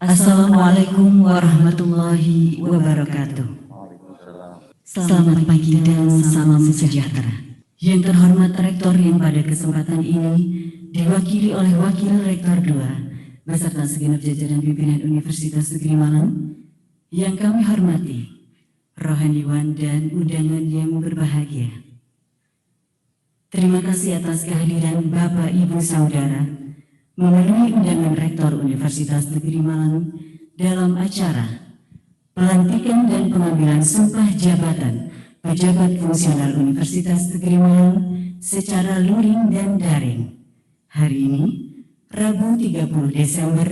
Assalamualaikum warahmatullahi wabarakatuh. Selamat pagi dan salam sejahtera. Yang terhormat Rektor yang pada kesempatan ini diwakili oleh Wakil Rektor 2 beserta segenap jajaran pimpinan Universitas Negeri Malang, yang kami hormati, rohaniwan dan undangan yang berbahagia. Terima kasih atas kehadiran Bapak Ibu Saudara memenuhi undangan Rektor Universitas Negeri Malang dalam acara pelantikan dan pengambilan sumpah jabatan pejabat fungsional Universitas Negeri Malang secara luring dan daring. Hari ini, Rabu 30 Desember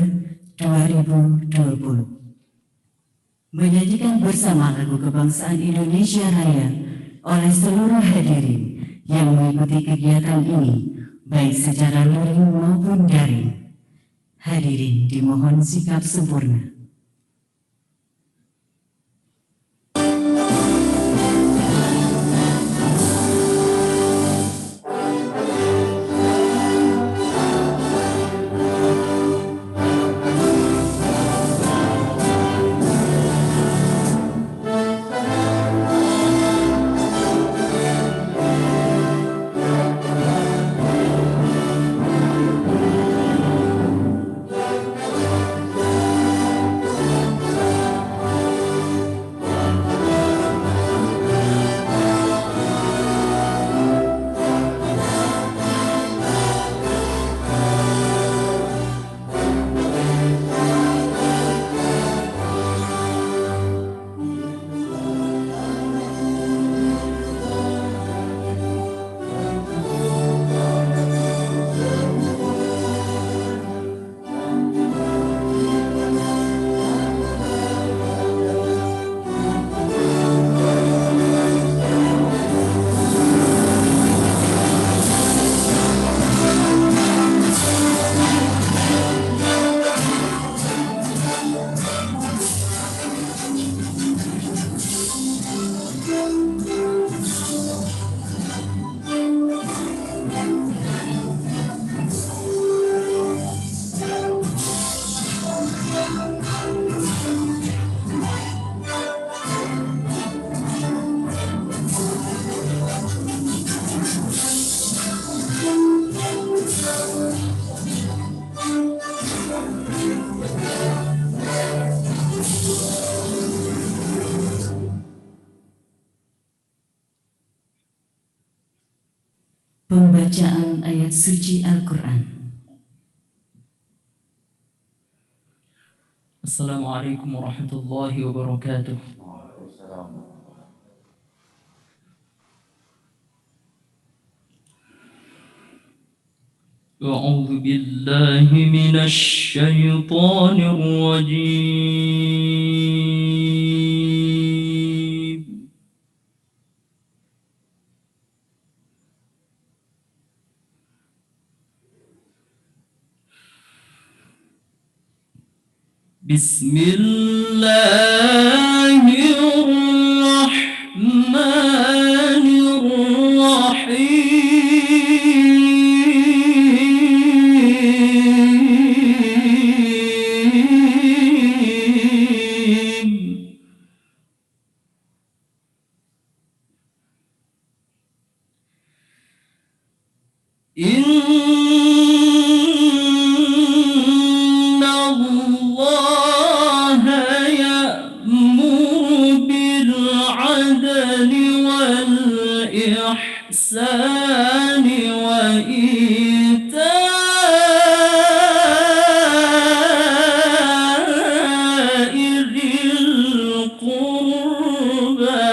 2020. Menyajikan bersama lagu kebangsaan Indonesia Raya oleh seluruh hadirin yang mengikuti kegiatan ini, baik secara luring maupun daring. Hadirin dimohon sikap sempurna. Pembacaan ayat suci Al-Quran. Assalamualaikum warahmatullahi wabarakatuh. A'udzu billahi minasy syaithanir rajim. Bismillahirrahmanirrahim. Inna Allah ya'muru bil 'adli wal ihsani wa ita'i dzil qurba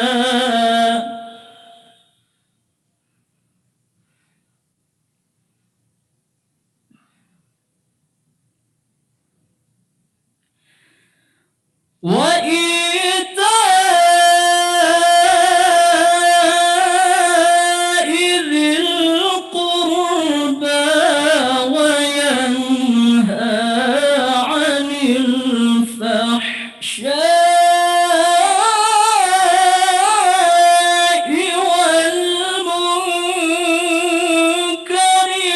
wa ita'i dzil qurba wa yanha 'anil fahsya'i wal munkari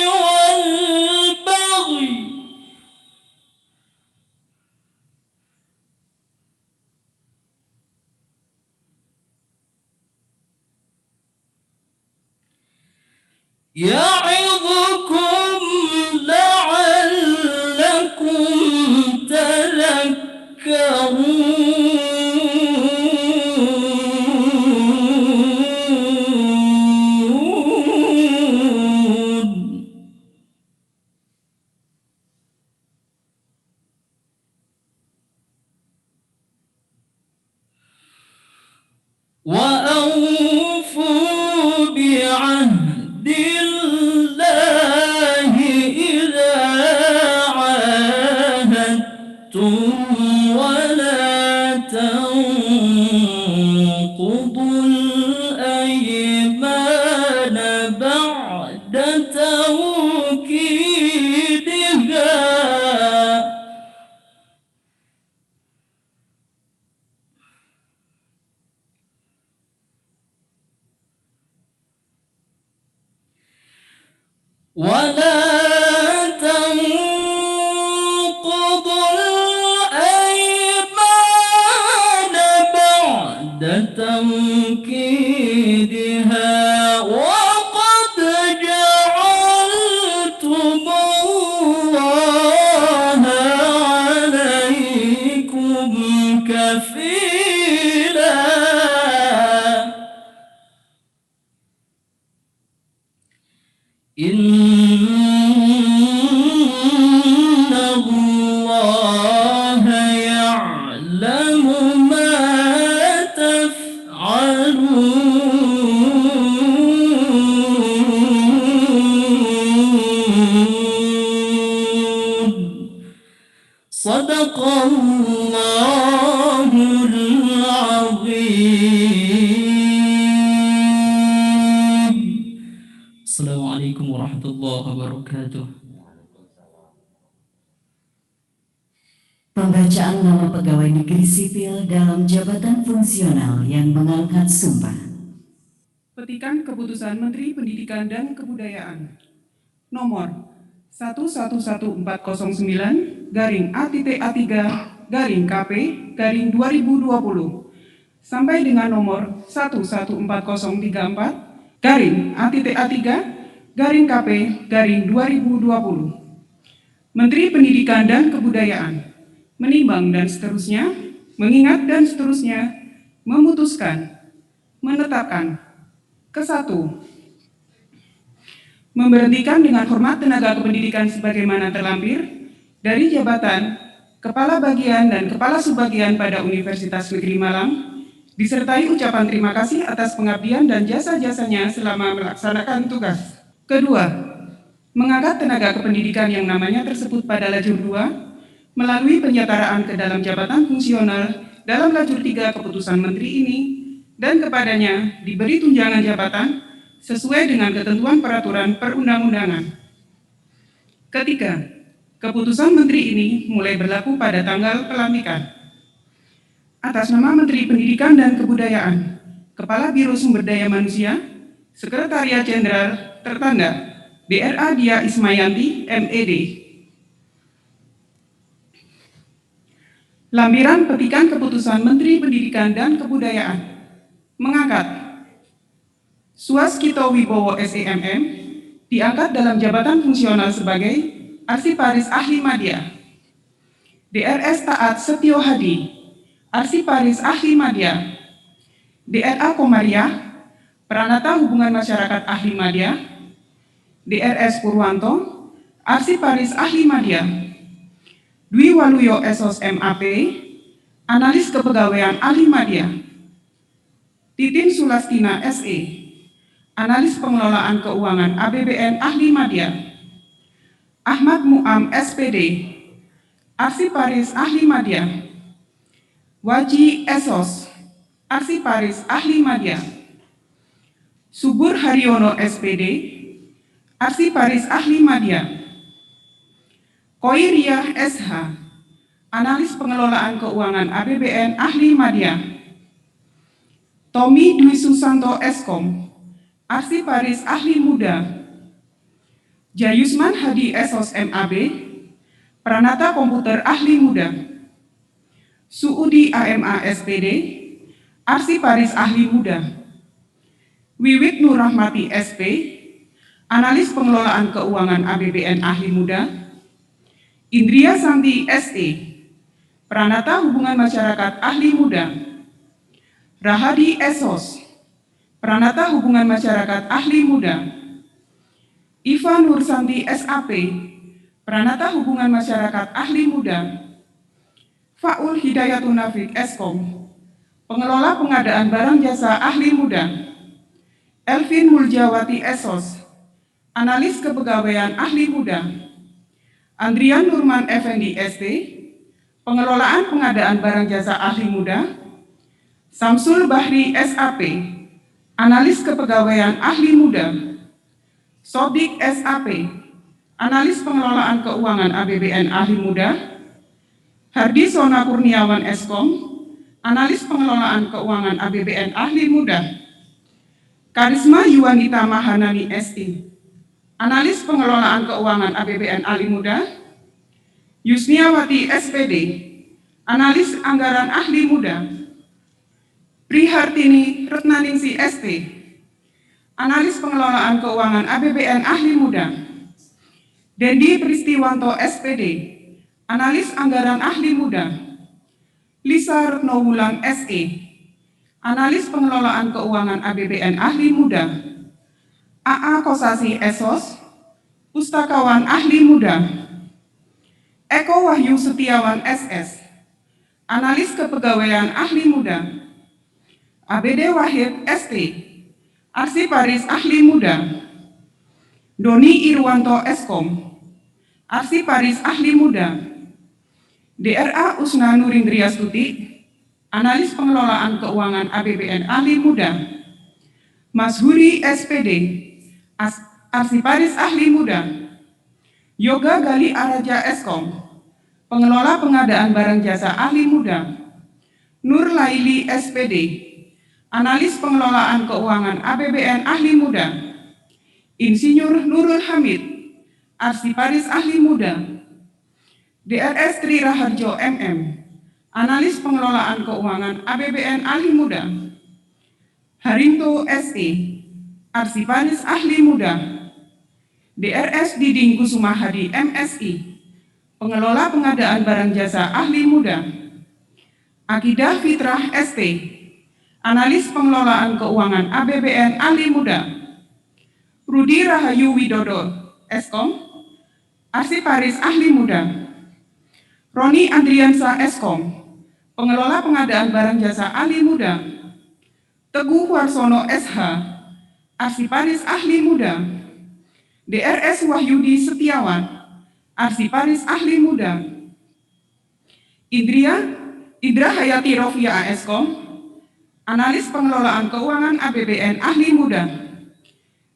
wal baghi يعظكم لعلكم تذكرون وأوفوا بعهد الله إذا عاهدتم ولا تنقضوا الأيمان بعد توكيدها ولا تنقضوا الأيمان بعد توكيدها وقد جعلتم الله عليكم كفيلا إن الله يعلم ما تفعلون صدق الله العظيم. Assalamualaikum warahmatullahi wabarakatuh. Pembacaan nama pegawai negeri sipil dalam jabatan fungsional yang mengangkat sumpah. Petikan Keputusan Menteri Pendidikan dan Kebudayaan nomor 1141/A3-A3-KP-2020 sampai dengan nomor 114034-A3-KP-2020. Menteri Pendidikan dan Kebudayaan menimbang dan seterusnya, mengingat dan seterusnya, memutuskan, menetapkan. Kesatu, memberhentikan dengan hormat tenaga kependidikan sebagaimana terlampir dari jabatan Kepala Bagian dan Kepala Subbagian pada Universitas Negeri Malang, disertai ucapan terima kasih atas pengabdian dan jasa-jasanya selama melaksanakan tugas. Kedua, mengangkat tenaga kependidikan yang namanya tersebut pada lajur 2 melalui penyetaraan ke dalam jabatan fungsional dalam lajur 3 keputusan menteri ini dan kepadanya diberi tunjangan jabatan sesuai dengan ketentuan peraturan perundang-undangan. Ketiga, keputusan menteri ini mulai berlaku pada tanggal pelantikan. Atas nama Menteri Pendidikan dan Kebudayaan, Kepala Biro Sumber Daya Manusia, Sekretariat Jenderal tertanda DRA Dia Ismayanti, MED. Lampiran petikan keputusan Menteri Pendidikan dan Kebudayaan mengangkat Suaskito Wibowo SEMM diangkat dalam jabatan fungsional sebagai Arsiparis Ahli Madya. DRS Taat Setio Hadi, Arsiparis Ahli Madya. DRA Komariah, Pranata Hubungan Masyarakat Ahli Madya. DRS Purwanto, Arsiparis Ahli Madya. Dwi Waluyo Esos MAP, Analis Kepegawaian Ahli Madya. Titin Sulastina SE, Analis Pengelolaan Keuangan APBN Ahli Madya. Ahmad Mu'am SPD, Arsiparis Ahli Madya. Waji Esos, Arsiparis Ahli Madya. Subur Haryono SPD, Arsiparis Ahli Madya. Koiriah SH, Analis Pengelolaan Keuangan APBN Ahli Madya. Tommy Dwi Susanto Eskom, Arsiparis Ahli Muda. Jayusman Hadi Esos MAB, Pranata Komputer Ahli Muda. Suudi AMA SPD, Arsiparis Ahli Muda. Wiwit Nur Rahmati SP, Analis Pengelolaan Keuangan APBN Ahli Muda. Indria Santi SE, Pranata Hubungan Masyarakat Ahli Muda. Rahadi Esos, Pranata Hubungan Masyarakat Ahli Muda. Iva Nursanti SAP, Pranata Hubungan Masyarakat Ahli Muda. Faul Hidayatun Nafik Eskom, Pengelola Pengadaan Barang Jasa Ahli Muda. Elvin Muljawati Esos, Analis Kepegawaian Ahli Muda. Andrian Nurman Effendi ST, Pengelolaan Pengadaan Barang Jasa Ahli Muda. Samsul Bahri SAP, Analis Kepegawaian Ahli Muda. Sodik SAP, Analis Pengelolaan Keuangan APBN Ahli Muda. Hardi Sona Kurniawan Eskom, Analis Pengelolaan Keuangan APBN Ahli Muda. Karisma Yuwanita Mahanani SI, Analis Pengelolaan Keuangan APBN Ahli Muda. Yusniawati SPD, Analis Anggaran Ahli Muda. Prihartini Retnaningsi ST, Analis Pengelolaan Keuangan APBN Ahli Muda. Dendi Pristiwanto SPD, Analis Anggaran Ahli Muda. Lisa Retnowulan SE, Analis Pengelolaan Keuangan APBN Ahli Muda. AA Kosasi Esos, Pustakawan Ahli Muda. Eko Wahyu Setiawan SS, Analis Kepegawaian Ahli Muda. ABD Wahid ST, Arsiparis Ahli Muda. Doni Irwanto Eskom, Arsiparis Ahli Muda. DRA Usna Nurindria Stuti, Analis Pengelolaan Keuangan APBN Ahli Muda. Mas Huri SPD, Arsiparis Ahli Muda. Yoga Gali Araja Eskom, Pengelola Pengadaan Barang Jasa Ahli Muda. Nur Laili SPD, Analis Pengelolaan Keuangan APBN Ahli Muda. Insinyur Nurul Hamid, Arsiparis Ahli Muda. DRS Tri Raharjo MM, Analis Pengelolaan Keuangan APBN Ahli Muda. Harinto SE, Arsiparis Ahli Muda. DRS Diding Kusuma Hadi MSI, Pengelola Pengadaan Barang Jasa Ahli Muda. Akidah Fitrah ST, Analis Pengelolaan Keuangan APBN Ahli Muda. Rudi Rahayu Widodo Eskom, Arsiparis Ahli Muda. Roni Andriansa Eskom, Pengelola Pengadaan Barang Jasa Ahli Muda. Teguh Warsono SH, Arsiparis Ahli Muda. DRS Wahyudi Setiawan, Arsiparis Ahli Muda. Indra Hayati Rofia Eskom, Analis Pengelolaan Keuangan APBN Ahli Muda.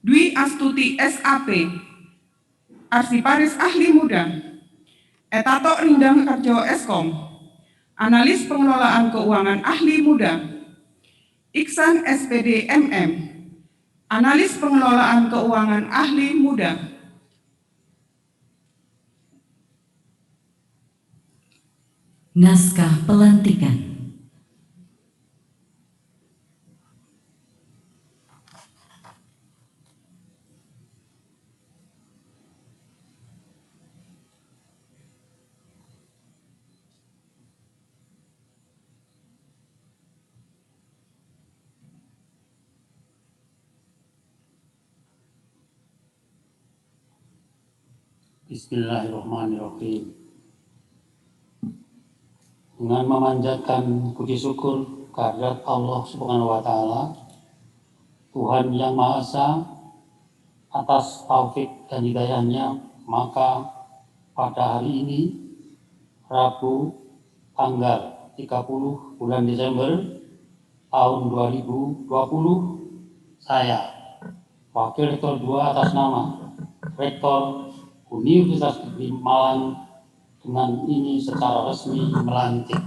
Dwi Astuti SAP, Arsiparis Ahli Muda. Etato Rindang Karjo Eskom, Analis Pengelolaan Keuangan Ahli Muda. Iksan SPD MM, Analis Pengelolaan Keuangan Ahli Muda. Naskah Pelantikan. Bismillahirrahmanirrahim. Dengan memanjatkan puji syukur kehadirat Allah Subhanahu wa Ta'ala, Tuhan yang Maha Esa, atas taufik dan hidayahnya, maka pada hari ini, Rabu tanggal 30 bulan Desember tahun 2020, saya, Wakil Rektor 2 atas nama Rektor Universitas Negeri Malang dengan ini secara resmi melantik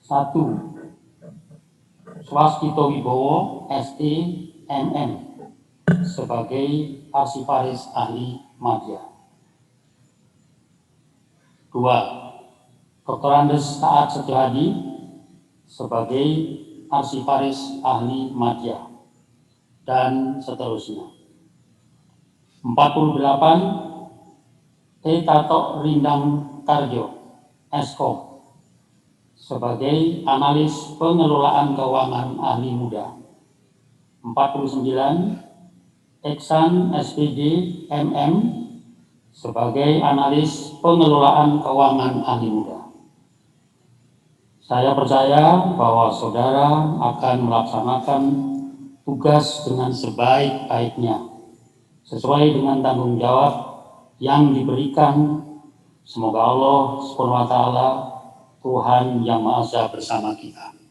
1. Swastito Wibowo ST MM sebagai Arsiparis Ahli Madya. 2. Dr. Andes Taat Setiadi sebagai Arsiparis Ahli Madya, dan seterusnya. 48 Tato Rindang Karjo, Eskom, sebagai analis pengelolaan keuangan ahli muda. 49 Eksan SPD MM, sebagai analis pengelolaan keuangan ahli muda. Saya percaya bahwa saudara akan melaksanakan tugas dengan sebaik-baiknya, sesuai dengan tanggung jawab yang diberikan. Semoga Allah SWT, Tuhan Yang Maha Esa, bersama kita.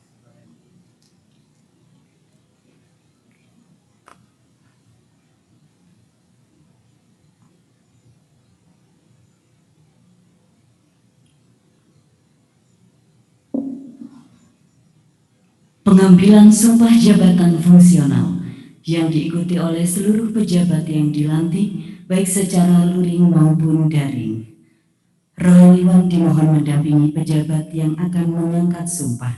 Pengambilan sumpah jabatan fungsional yang diikuti oleh seluruh pejabat yang dilantik, baik secara luring maupun daring. Rohaniwan dimohon mendampingi pejabat yang akan mengangkat sumpah.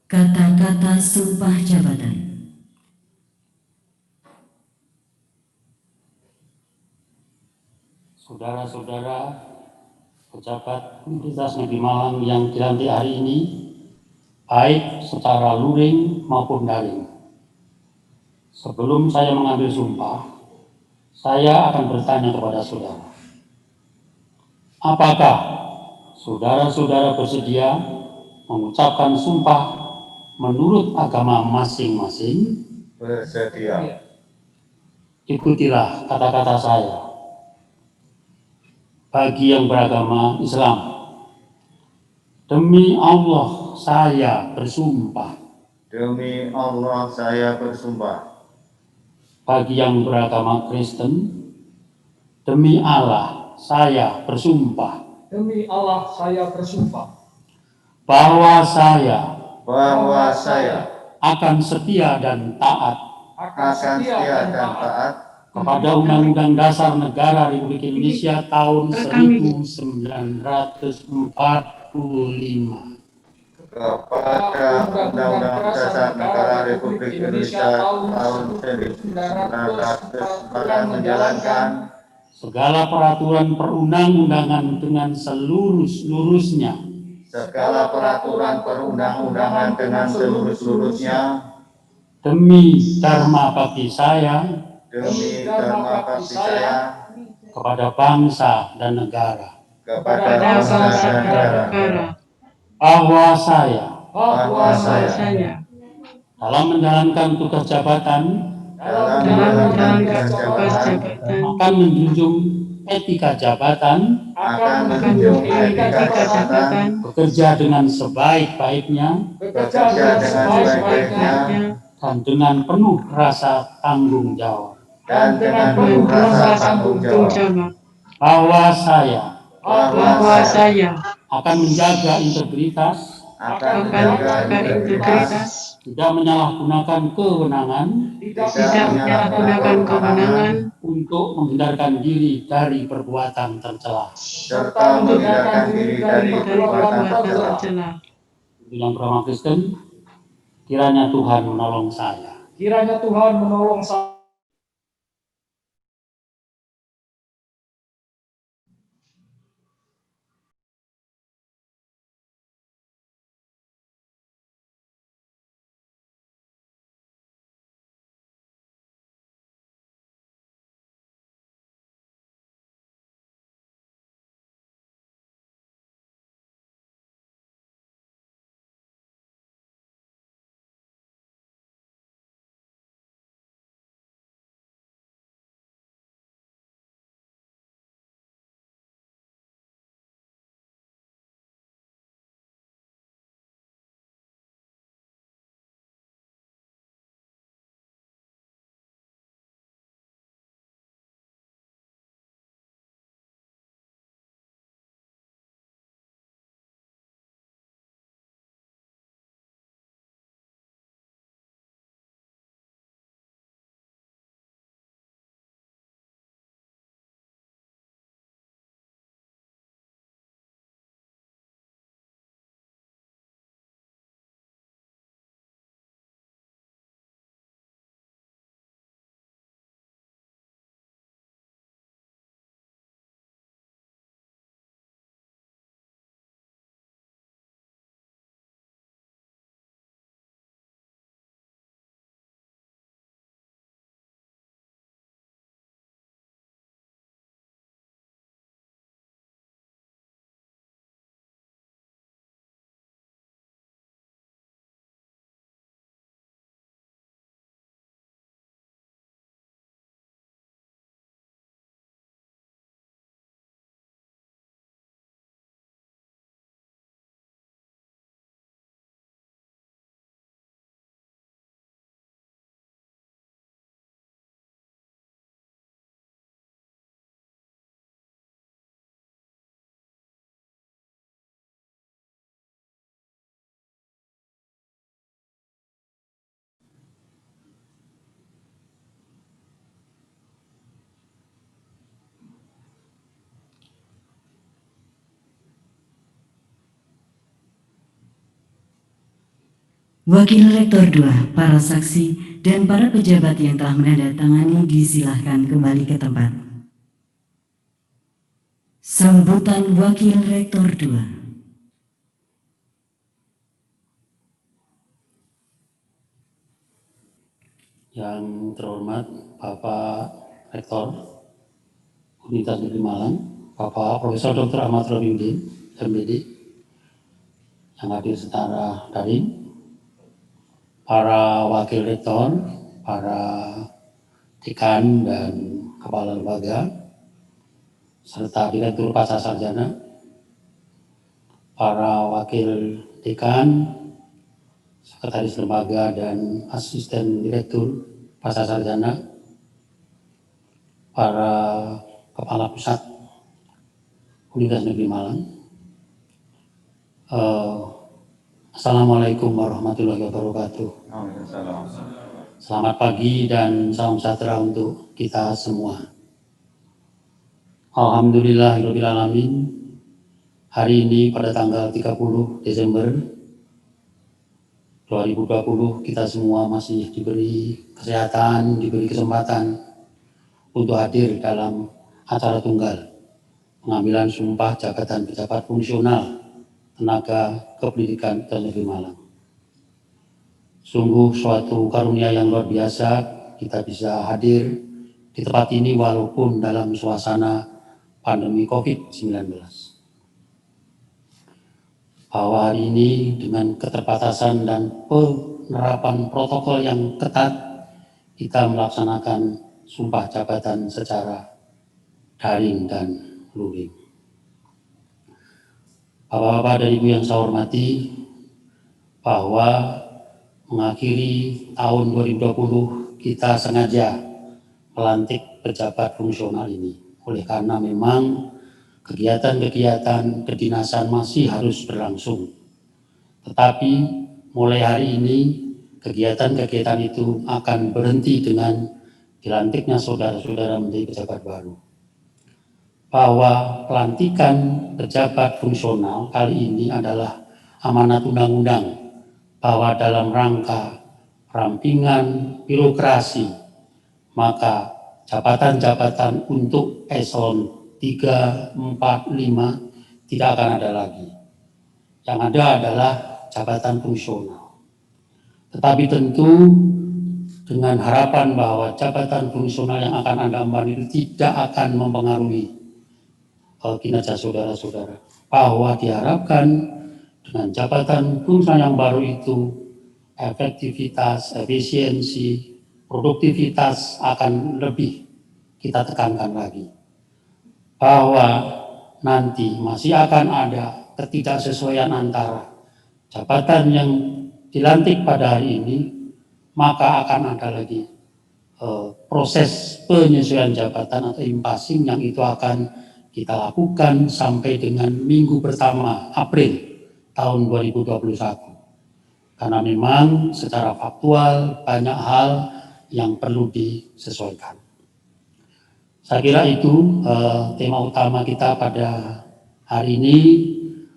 Kata-kata sumpah jabatan. Saudara-saudara pejabat Universitas Negeri Malang yang dilantik hari ini, baik secara luring maupun daring. Sebelum saya mengambil sumpah, saya akan bertanya kepada saudara. Apakah saudara-saudara bersedia mengucapkan sumpah menurut agama masing-masing? Bersedia. Ikutilah kata-kata saya. Bagi yang beragama Islam, demi Allah saya bersumpah. Demi Allah saya bersumpah. Bagi yang beragama Kristen, demi Allah saya bersumpah. Demi Allah saya bersumpah Bahwa saya akan setia dan taat akan setia dan taat kepada Undang-Undang Dasar Negara Republik Indonesia tahun 1945, kepada Undang-Undang Dasar Negara Republik Indonesia tahun 1945, dan menjalankan segala peraturan perundang-undangan dengan seluruh-seluruhnya, segala peraturan perundang-undangan dengan seluruh-seluruhnya, demi dharma bakti saya demi dharma bakti saya kepada bangsa dan negara. kepada bangsa dan negara, Bahwa saya bahwa saya dalam menjalankan tugas jabatan dalam menjalankan tugas jabatan akan menjunjung etika jabatan, akan menjunjung etika jabatan, bekerja dengan sebaik-baiknya, bekerja dengan sebaik-baiknya, dan dengan penuh rasa tanggung jawab. dan dengan penuh rasa tanggung jawab, Bahwa saya bahwa saya akan menjaga integritas, akan menjaga integritas, tidak menyalahgunakan kewenangan tidak menyalahgunakan kewenangan, untuk menghindarkan diri dari perbuatan tercela. serta menghindarkan diri dari perbuatan tercela. Untuk yang beragama Kristen, kiranya Tuhan menolong saya. kiranya Tuhan menolong saya Wakil Rektor 2, para saksi, dan para pejabat yang telah menandatangani disilahkan kembali ke tempat. Sambutan Wakil Rektor 2. Yang terhormat Bapak Rektor Universitas Negeri Malang, Bapak Profesor Dr. Ahmad Robiudin, MPD, yang hadir secara daring, para Wakil Rektor, para dekan dan kepala lembaga, serta Direktur Pasca Sarjana, para Wakil Dekan, Sekretaris Lembaga dan Asisten Direktur Pasca Sarjana, para Kepala Pusat Universitas Negeri Malang. Assalamualaikum warahmatullahi wabarakatuh. Selamat pagi dan salam sejahtera untuk kita semua. Alhamdulillahirabbil alamin. Hari ini pada tanggal 30 Desember 2020 kita semua masih diberi kesehatan, diberi kesempatan untuk hadir dalam acara tunggal pengambilan sumpah jabatan pejabat fungsional tenaga kependidikan di Negeri Malang. Sungguh suatu karunia yang luar biasa kita bisa hadir di tempat ini walaupun dalam suasana pandemi COVID-19. Bahwa hari ini dengan keterbatasan dan penerapan protokol yang ketat, kita melaksanakan sumpah jabatan secara daring dan luring. Bapak-bapak dan ibu yang saya hormati, bahwa mengakhiri tahun 2020 kita sengaja melantik pejabat fungsional ini. Oleh karena memang kegiatan-kegiatan kedinasan masih harus berlangsung. Tetapi mulai hari ini kegiatan-kegiatan itu akan berhenti dengan dilantiknya saudara-saudara menjadi pejabat baru. Bahwa pelantikan pejabat fungsional kali ini adalah amanat undang-undang, bahwa dalam rangka perampingan birokrasi, maka jabatan-jabatan untuk eselon 3, 4, 5 tidak akan ada lagi. Yang ada adalah jabatan fungsional. Tetapi tentu dengan harapan bahwa jabatan fungsional yang akan Anda emban itu tidak akan mempengaruhi kinerja saudara-saudara. Bahwa diharapkan dengan jabatan fungsional yang baru itu efektivitas, efisiensi, produktivitas akan lebih kita tekankan lagi. Bahwa nanti masih akan ada ketidaksesuaian antara jabatan yang dilantik pada hari ini, maka akan ada lagi proses penyesuaian jabatan atau impasing yang itu akan kita lakukan sampai dengan minggu pertama April tahun 2021. Karena memang secara faktual banyak hal yang perlu disesuaikan. Saya kira itu tema utama kita pada hari ini.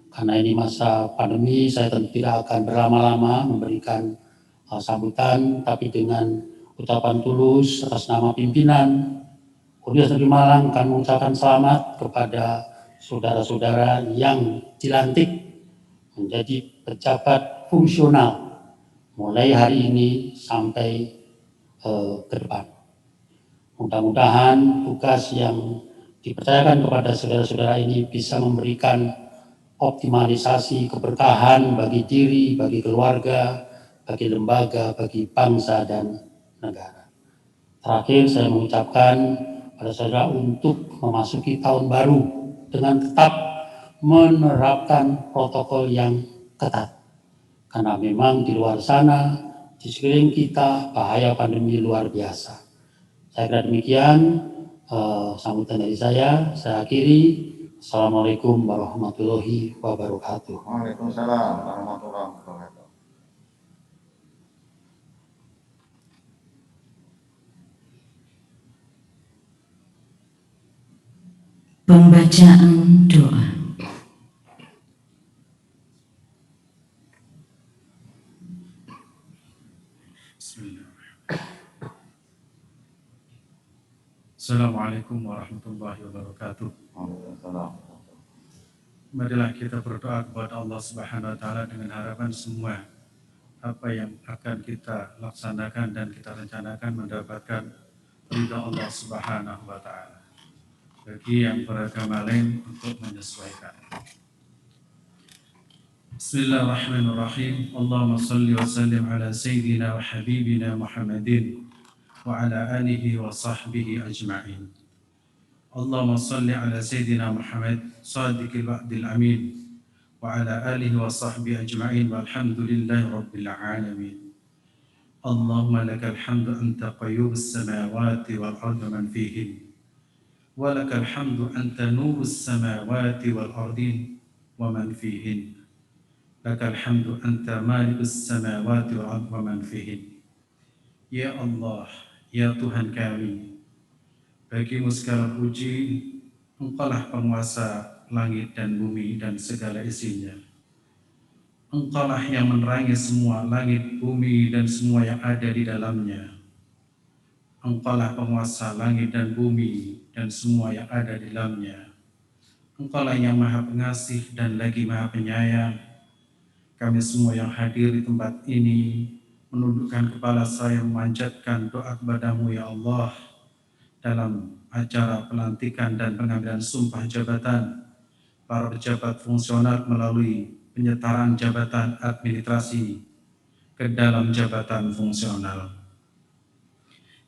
Karena ini masa pandemi, saya tentu tidak akan berlama-lama memberikan sambutan, tapi dengan ucapan tulus atas nama pimpinan Universitas Negeri Malang akan mengucapkan selamat kepada saudara-saudara yang dilantik menjadi pejabat fungsional mulai hari ini sampai ke depan. Mudah-mudahan tugas yang dipercayakan kepada saudara-saudara ini bisa memberikan optimalisasi keberkahan bagi diri, bagi keluarga, bagi lembaga, bagi bangsa dan negara. Terakhir saya mengucapkan pada saudara untuk memasuki tahun baru dengan tetap menerapkan protokol yang ketat. Karena memang di luar sana, di sekeliling kita, bahaya pandemi luar biasa. Saya kira demikian sambutan dari saya akhiri. Assalamualaikum warahmatullahi wabarakatuh. Waalaikumsalam warahmatullahi wabarakatuh. Pembacaan doa. Bismillahirrahmanirrahim. Assalamualaikum warahmatullahi wabarakatuh. Marilah kita berdoa kepada Allah Subhanahu wa taala dengan harapan semua apa yang akan kita laksanakan dan kita rencanakan mendapatkan ridha Allah Subhanahu wa taala. Bagi yang beragama lain untuk menyesuaikan. Bismillahirrahmanirrahim. Allahumma salli wa sallim ala sayyidina wa habibina Muhammadin wa ala alihi wa sahbihi ajma'in. Allahumma salli ala sayyidina Muhammad sadiqil wa'dil amin wa ala alihi wa sahbihi ajma'in walhamdulillahi rabbil alamin. Allahumma lakal hamdu anta qayyubus samawati wal ardi man fihin wa lakal hamdu anta nurus samawati wal ardi wa man fihin. Lakal hamdu anta malikus samawati wal ardi wa man fihin. Ya Allah, ya Tuhan kami, bagimu segala puji, Engkaulah penguasa langit dan bumi dan segala isinya. Engkaulah yang menerangi semua langit, bumi dan semua yang ada di dalamnya. Engkaulah penguasa langit dan bumi dan semua yang ada di dalamnya. Engkaulah yang maha pengasih dan lagi maha penyayang. Kami semua yang hadir di tempat ini menundukkan kepala saya memanjatkan doa kepadamu ya Allah dalam acara pelantikan dan pengambilan sumpah jabatan para pejabat fungsional melalui penyetaraan jabatan administrasi ke dalam jabatan fungsional.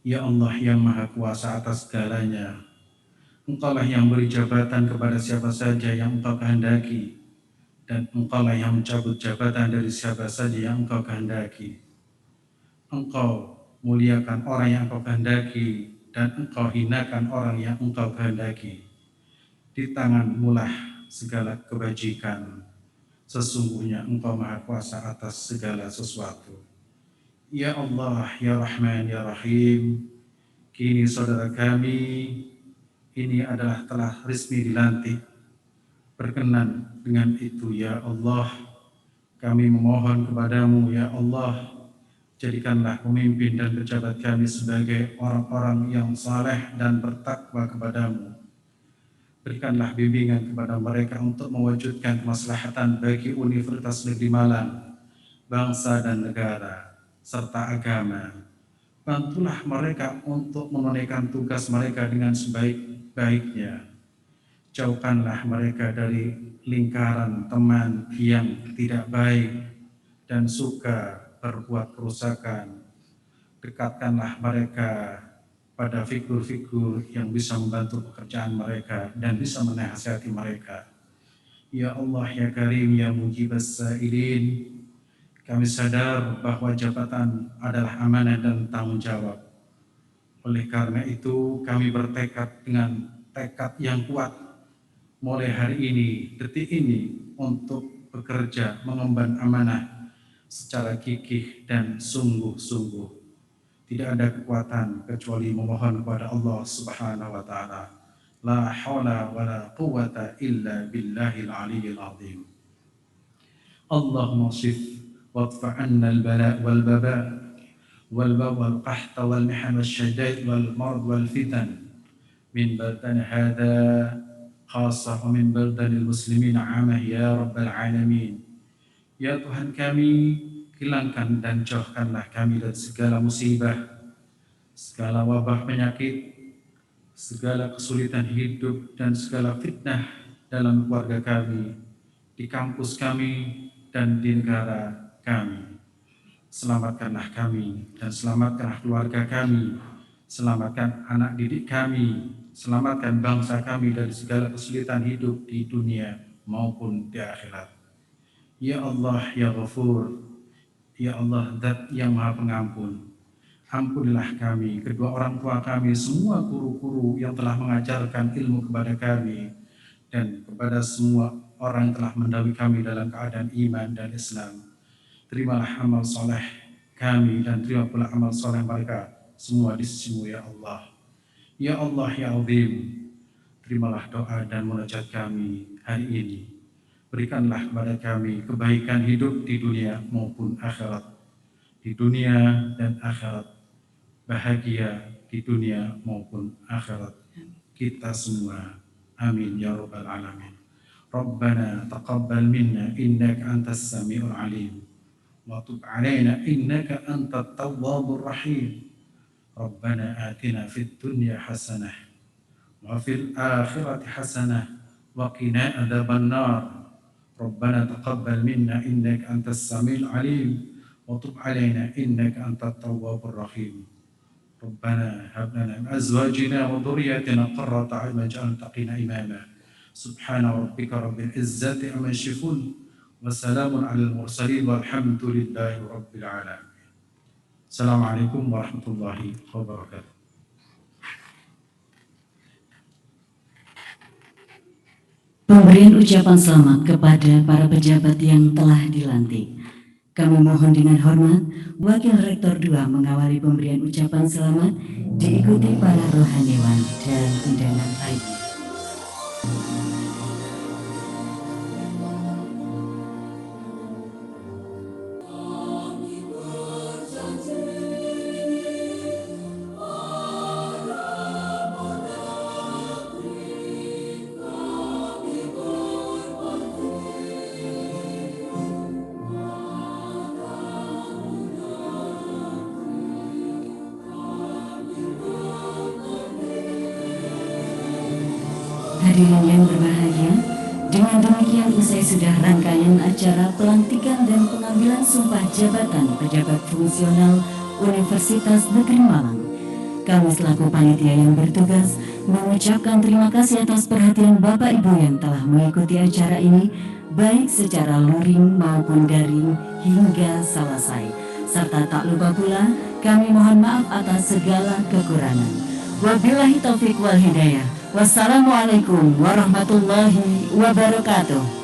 Ya Allah yang maha kuasa atas segalanya, Engkaulah yang beri jabatan kepada siapa saja yang Engkau kehendaki dan Engkaulah yang mencabut jabatan dari siapa saja yang Engkau kehendaki. Engkau muliakan orang yang Engkau kehendaki dan Engkau hinakan orang yang Engkau kehendaki. Di tangan-Mu lah segala kebajikan. Sesungguhnya Engkau maha kuasa atas segala sesuatu. Ya Allah, ya Rahman, ya Rahim, kini saudara kami ini adalah telah resmi dilantik. Berkenan dengan itu ya Allah, kami memohon kepadamu ya Allah, jadikanlah pemimpin dan pejabat kami sebagai orang-orang yang saleh dan bertakwa kepadamu. Berikanlah bimbingan kepada mereka untuk mewujudkan kemaslahatan bagi Universitas Negeri Malang, bangsa dan negara, serta agama. Bantulah mereka untuk menunaikan tugas mereka dengan sebaik-baiknya. Jauhkanlah mereka dari lingkaran teman yang tidak baik dan suka berbuat kerusakan. Dekatkanlah mereka pada figur-figur yang bisa membantu pekerjaan mereka dan bisa menasihati mereka. Ya Allah, ya Karim, ya Mujibas Sa'ilin, kami sadar bahwa jabatan adalah amanah dan tanggung jawab. Oleh karena itu, kami bertekad dengan tekad yang kuat mulai hari ini, detik ini, untuk bekerja mengemban amanah secara gigih dan sungguh-sungguh. Tidak ada kekuatan kecuali memohon kepada Allah Subhanahu wa taala. La haula wa la quwwata illa billahil aliyyil azim. Allahumma shif wadfa' anna al-bala' wal baba' wal ba' wal qaht wal mihan wal shadaid wal marad wal fitan min baldan hadha khassa wa min baldanil muslimin 'amah ya rabbal alamin. Ya Tuhan kami, hilangkan dan jauhkanlah kami dari segala musibah, segala wabah penyakit, segala kesulitan hidup dan segala fitnah dalam keluarga kami, di kampus kami dan di negara kami. Selamatkanlah kami dan selamatkanlah keluarga kami, selamatkan anak didik kami, selamatkan bangsa kami dari segala kesulitan hidup di dunia maupun di akhirat. Ya Allah, ya Ghafur, ya Allah, Zat yang Maha Pengampun, ampunilah kami, kedua orang tua kami, semua guru-guru yang telah mengajarkan ilmu kepada kami, dan kepada semua orang yang telah mendahului kami dalam keadaan iman dan Islam. Terimalah amal soleh kami dan terima pula amal soleh mereka semua di sisimu ya Allah. Ya Allah, ya Azim, terimalah doa dan munajat kami hari ini. Berikanlah kepada kami kebaikan hidup di dunia maupun akhirat. di dunia dan akhirat, bahagia di dunia maupun akhirat kita semua. Amin ya rabbal alamin. Rabbana taqabbal minna innaka antas samiul alim wa tub alaina innaka antat tawwabur rahim. Rabbana atina fid dunya hasanah wa fil akhirati hasanah wa qina adzaban nar. Rabbana taqabbal minna innaka antas samiul alim wa tub alaina innaka antat tawwabur rahim. Rabbana hab lana min azwajina wa dhurriyyatina qurrata a'yun waj'alna taqina imama. Subhana rabbika rabbil izzati amma yasifun wa salamun 'alal mursalin walhamdulillahi rabbil alamin. Assalamualaikum warahmatullahi wabarakatuh. Pemberian ucapan selamat kepada para pejabat yang telah dilantik. Kami mohon dengan hormat, Wakil Rektor 2 mengawali pemberian ucapan selamat, diikuti para rohaniwan dan undangan lainnya. Hadirin yang berbahagia, dengan demikian usai sudah rangkaian acara pelantikan dan pengambilan sumpah jabatan pejabat fungsional Universitas Negeri Malang. Kami selaku panitia yang bertugas mengucapkan terima kasih atas perhatian Bapak Ibu yang telah mengikuti acara ini, baik secara luring maupun daring hingga selesai. Serta tak lupa pula kami mohon maaf atas segala kekurangan. Wabillahi taufik wal hidayah. Wassalamualaikum warahmatullahi wabarakatuh.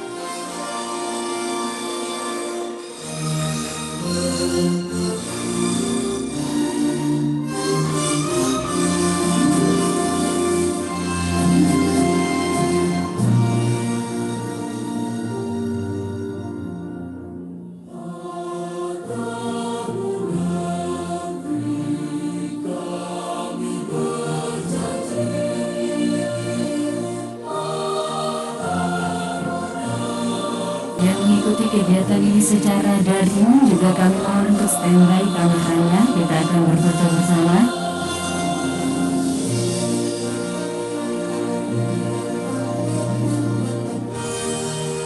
Yang mengikuti kegiatan ini secara daring juga kami mohon untuk standby kameranya. Kita akan berfoto bersama.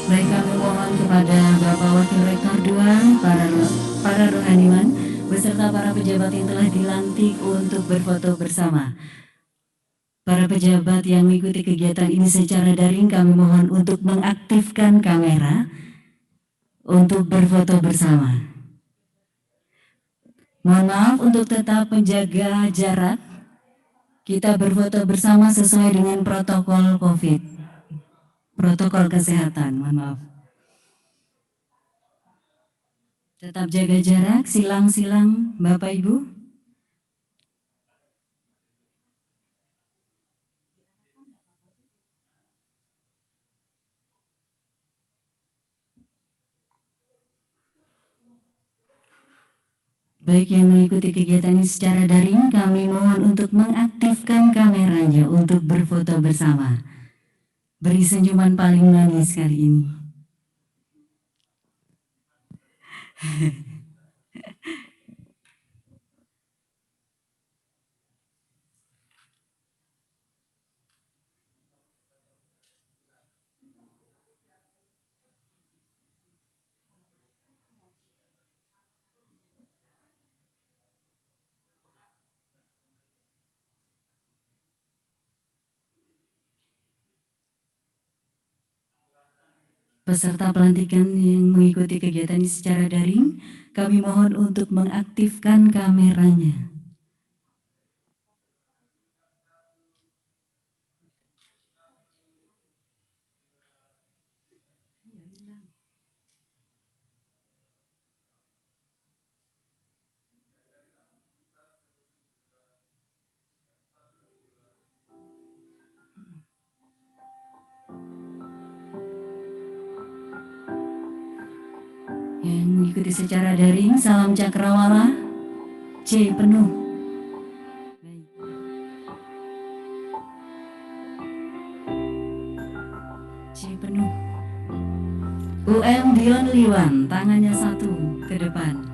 Baik, kami mohon kepada Bapak Wakil Rektor 2, para rohaniwan beserta para pejabat yang telah dilantik untuk berfoto bersama. Para pejabat yang mengikuti kegiatan ini secara daring kami mohon untuk mengaktifkan kamera untuk berfoto bersama. Mohon maaf untuk tetap menjaga jarak. Kita berfoto bersama sesuai dengan protokol COVID, protokol kesehatan. Mohon maaf. Tetap jaga jarak, silang-silang Bapak Ibu. Baik, yang mengikuti kegiatan ini secara daring, kami mohon untuk mengaktifkan kameranya untuk berfoto bersama. Beri senyuman paling manis kali ini. Peserta pelantikan yang mengikuti kegiatan ini secara daring, kami mohon untuk mengaktifkan kameranya. Yang mengikuti secara daring, salam cakrawala. C penuh. Baik. C penuh. UM the only one, tangannya satu ke depan.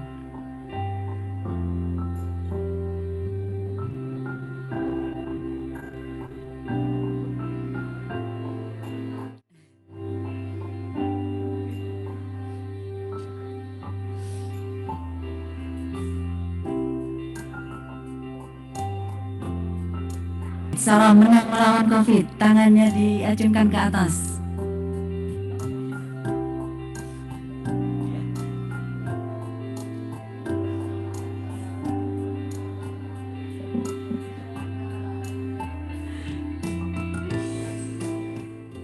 Salam menang melawan COVID, tangannya diacungkan ke atas.